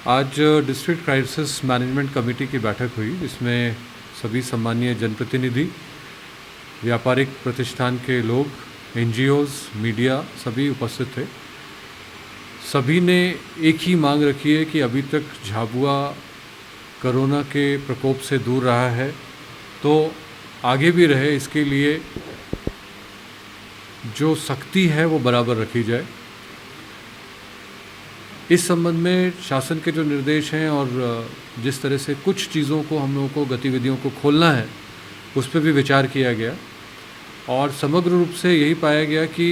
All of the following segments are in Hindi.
आज डिस्ट्रिक्ट क्राइसिस मैनेजमेंट कमेटी की बैठक हुई, जिसमें सभी सम्मानीय जनप्रतिनिधि, व्यापारिक प्रतिष्ठान के लोग, एनजीओज़, मीडिया सभी उपस्थित थे। सभी ने एक ही मांग रखी है कि अभी तक झाबुआ कोरोना के प्रकोप से दूर रहा है तो आगे भी रहे, इसके लिए जो सख्ती है वो बराबर रखी जाए। इस संबंध में शासन के जो निर्देश हैं और जिस तरह से कुछ चीज़ों को हम लोगों को गतिविधियों को खोलना है उस पर भी विचार किया गया और समग्र रूप से यही पाया गया कि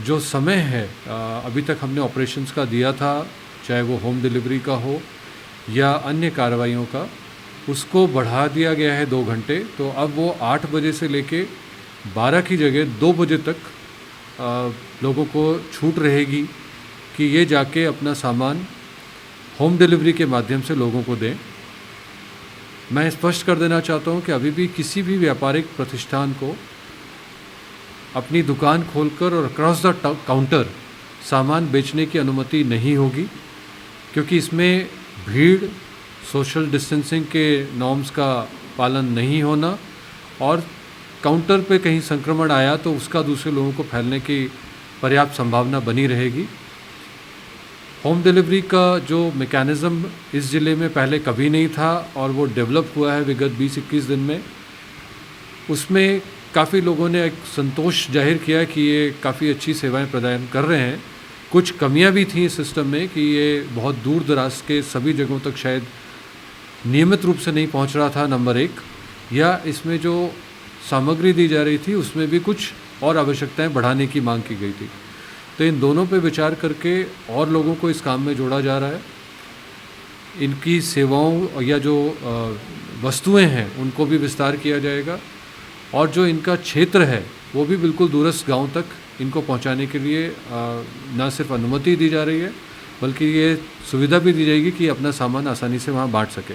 जो समय है अभी तक हमने ऑपरेशंस का दिया था, चाहे वो होम डिलीवरी का हो या अन्य कार्रवाइयों का, उसको बढ़ा दिया गया है 2 घंटे। तो अब वो 8 बजे से लेके 12 की जगह 2 बजे तक लोगों को छूट रहेगी कि ये जाके अपना सामान होम डिलीवरी के माध्यम से लोगों को दें। मैं स्पष्ट कर देना चाहता हूँ कि अभी भी किसी भी व्यापारिक प्रतिष्ठान को अपनी दुकान खोलकर और अक्रॉस द काउंटर सामान बेचने की अनुमति नहीं होगी, क्योंकि इसमें भीड़, सोशल डिस्टेंसिंग के नॉर्म्स का पालन नहीं होना और काउंटर पे कहीं संक्रमण आया तो उसका दूसरे लोगों को फैलने की पर्याप्त संभावना बनी रहेगी। होम डिलीवरी का जो मैकेनिज़्म इस ज़िले में पहले कभी नहीं था और वो डेवलप हुआ है विगत 20-21 दिन में, उसमें काफ़ी लोगों ने एक संतोष जाहिर किया कि ये काफ़ी अच्छी सेवाएं प्रदान कर रहे हैं। कुछ कमियां भी थी इस सिस्टम में कि ये बहुत दूर दराज के सभी जगहों तक शायद नियमित रूप से नहीं पहुंच रहा था, नंबर 1, या इसमें जो सामग्री दी जा रही थी उसमें भी कुछ और आवश्यकताएं बढ़ाने की मांग की गई थी। तो इन दोनों पे विचार करके और लोगों को इस काम में जोड़ा जा रहा है। इनकी सेवाओं या जो वस्तुएं हैं उनको भी विस्तार किया जाएगा और जो इनका क्षेत्र है वो भी बिल्कुल दूरस्थ गांव तक इनको पहुंचाने के लिए न सिर्फ अनुमति दी जा रही है बल्कि ये सुविधा भी दी जाएगी कि अपना सामान आसानी से वहां बांट सके।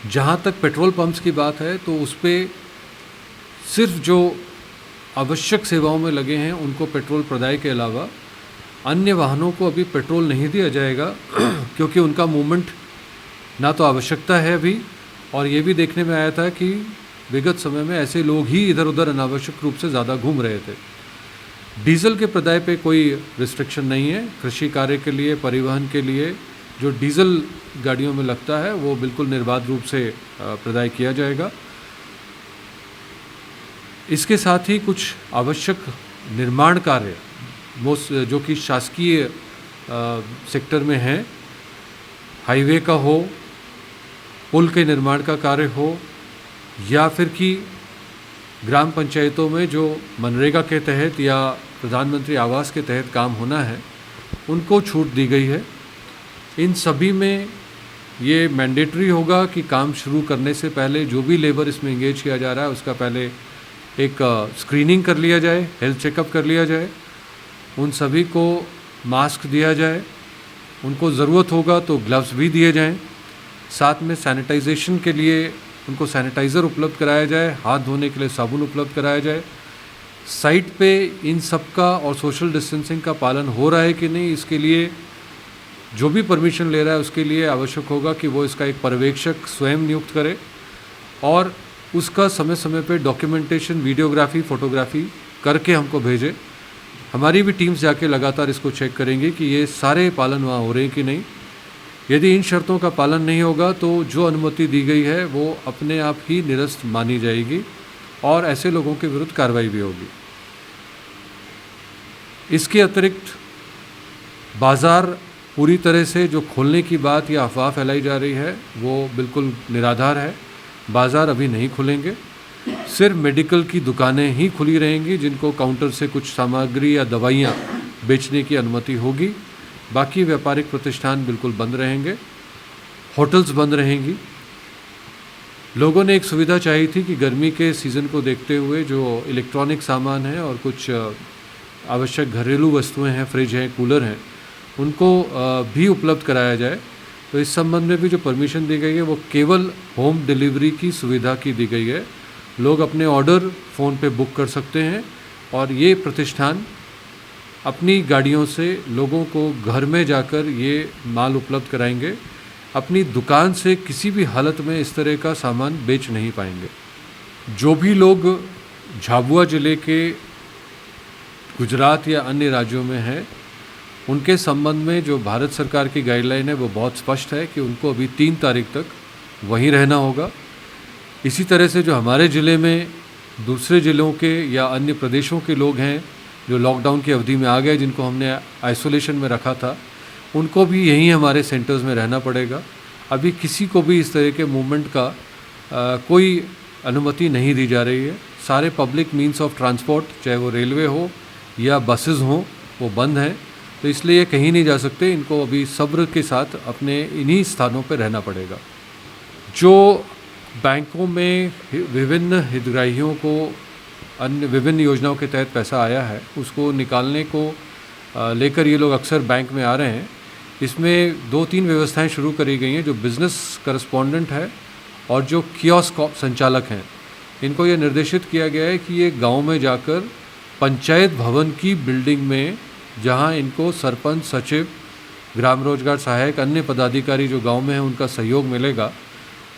जहां तक पेट्रोल पंप्स की बात है तो उस पर सिर्फ जो आवश्यक सेवाओं में लगे हैं उनको पेट्रोल प्रदाय के अलावा अन्य वाहनों को अभी पेट्रोल नहीं दिया जाएगा क्योंकि उनका मूवमेंट ना तो आवश्यकता है अभी, और ये भी देखने में आया था कि विगत समय में ऐसे लोग ही इधर उधर अनावश्यक रूप से ज़्यादा घूम रहे थे। डीजल के प्रदाय पे कोई रिस्ट्रिक्शन नहीं है। कृषि कार्य के लिए, परिवहन के लिए जो डीजल गाड़ियों में लगता है वो बिल्कुल निर्बाध रूप से प्रदाय किया जाएगा। इसके साथ ही कुछ आवश्यक निर्माण कार्य जो कि शासकीय सेक्टर में हैं, हाईवे का हो, पुल के निर्माण का कार्य हो या फिर कि ग्राम पंचायतों में जो मनरेगा के तहत या प्रधानमंत्री आवास के तहत काम होना है उनको छूट दी गई है। इन सभी में ये मैंडेटरी होगा कि काम शुरू करने से पहले जो भी लेबर इसमें इंगेज किया जा रहा है उसका पहले एक स्क्रीनिंग कर लिया जाए, हेल्थ चेकअप कर लिया जाए, उन सभी को मास्क दिया जाए, उनको ज़रूरत होगा तो ग्लव्स भी दिए जाएं, साथ में सैनिटाइजेशन के लिए उनको सैनिटाइज़र उपलब्ध कराया जाए, हाथ धोने के लिए साबुन उपलब्ध कराया जाए। साइट पे इन सब का और सोशल डिस्टेंसिंग का पालन हो रहा है कि नहीं, इसके लिए जो भी परमिशन ले रहा है उसके लिए आवश्यक होगा कि वो इसका एक पर्यवेक्षक स्वयं नियुक्त करे और उसका समय समय पे डॉक्यूमेंटेशन, वीडियोग्राफी, फोटोग्राफी करके हमको भेजे। हमारी भी टीम्स जाके लगातार इसको चेक करेंगे कि ये सारे पालन वहाँ हो रहे हैं कि नहीं। यदि इन शर्तों का पालन नहीं होगा तो जो अनुमति दी गई है वो अपने आप ही निरस्त मानी जाएगी और ऐसे लोगों के विरुद्ध कार्रवाई भी होगी। इसके अतिरिक्त बाज़ार पूरी तरह से जो खोलने की बात या अफवाह फैलाई जा रही है वो बिल्कुल निराधार है। बाज़ार अभी नहीं खुलेंगे, सिर्फ मेडिकल की दुकानें ही खुली रहेंगी जिनको काउंटर से कुछ सामग्री या दवाइयाँ बेचने की अनुमति होगी। बाकी व्यापारिक प्रतिष्ठान बिल्कुल बंद रहेंगे, होटल्स बंद रहेंगी। लोगों ने एक सुविधा चाहिए थी कि गर्मी के सीज़न को देखते हुए जो इलेक्ट्रॉनिक सामान है और कुछ आवश्यक घरेलू वस्तुएं हैं, फ्रिज हैं, कूलर हैं, उनको भी उपलब्ध कराया जाए। तो इस संबंध में भी जो परमिशन दी गई है वो केवल होम डिलीवरी की सुविधा की दी गई है। लोग अपने ऑर्डर फ़ोन पे बुक कर सकते हैं और ये प्रतिष्ठान अपनी गाड़ियों से लोगों को घर में जाकर ये माल उपलब्ध कराएंगे। अपनी दुकान से किसी भी हालत में इस तरह का सामान बेच नहीं पाएंगे। जो भी लोग झाबुआ ज़िले के गुजरात या अन्य राज्यों में हैं, उनके संबंध में जो भारत सरकार की गाइडलाइन है वो बहुत स्पष्ट है कि उनको अभी 3 तारीख तक वहीं रहना होगा। इसी तरह से जो हमारे ज़िले में दूसरे ज़िलों के या अन्य प्रदेशों के लोग हैं जो लॉकडाउन की अवधि में आ गए, जिनको हमने आइसोलेशन में रखा था, उनको भी यहीं हमारे सेंटर्स में रहना पड़ेगा। अभी किसी को भी इस तरह के मूवमेंट का कोई अनुमति नहीं दी जा रही है। सारे पब्लिक मीन्स ऑफ ट्रांसपोर्ट, चाहे वो रेलवे हो या बसेस हों, वो बंद हैं। तो इसलिए ये कहीं नहीं जा सकते। इनको अभी सब्र के साथ अपने इन्हीं स्थानों पर रहना पड़ेगा। जो बैंकों में विभिन्न हितग्राहियों को अन्य विभिन्न योजनाओं के तहत पैसा आया है, उसको निकालने को लेकर ये लोग अक्सर बैंक में आ रहे हैं। इसमें 2-3 व्यवस्थाएं शुरू करी गई हैं। जो बिज़नेस करस्पॉन्डेंट है और जो कियोस्क संचालक हैं, इनको ये निर्देशित किया गया है कि ये गांव में जाकर पंचायत भवन की बिल्डिंग में, जहां इनको सरपंच, सचिव, ग्राम रोजगार सहायक, अन्य पदाधिकारी जो गांव में हैं उनका सहयोग मिलेगा,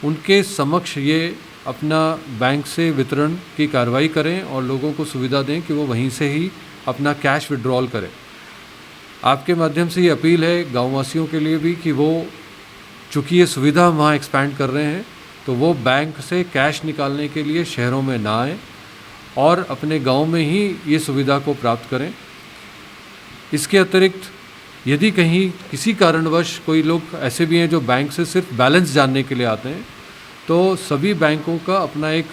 उनके समक्ष ये अपना बैंक से वितरण की कार्रवाई करें और लोगों को सुविधा दें कि वो वहीं से ही अपना कैश विड्रॉल करें। आपके माध्यम से ये अपील है गाँववासियों के लिए भी कि वो, चूँकि ये सुविधा हम वहाँ एक्सपैंड कर रहे हैं, तो वो बैंक से कैश निकालने के लिए शहरों में ना आएँ और अपने गांव में ही ये सुविधा को प्राप्त करें। इसके अतिरिक्त यदि कहीं किसी कारणवश कोई लोग ऐसे भी हैं जो बैंक से सिर्फ बैलेंस जानने के लिए आते हैं, तो सभी बैंकों का अपना एक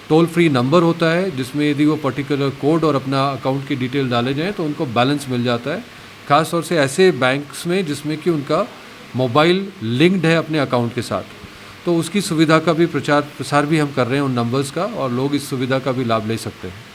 टोल फ्री नंबर होता है, जिसमें यदि वो पर्टिकुलर कोड और अपना अकाउंट की डिटेल डाले जाएँ तो उनको बैलेंस मिल जाता है। ख़ास तौर से ऐसे बैंक्स में जिसमें कि उनका मोबाइल लिंक्ड है अपने अकाउंट के साथ, तो उसकी सुविधा का भी प्रचार प्रसार भी हम कर रहे हैं उन नंबर्स का, और लोग इस सुविधा का भी लाभ ले सकते हैं।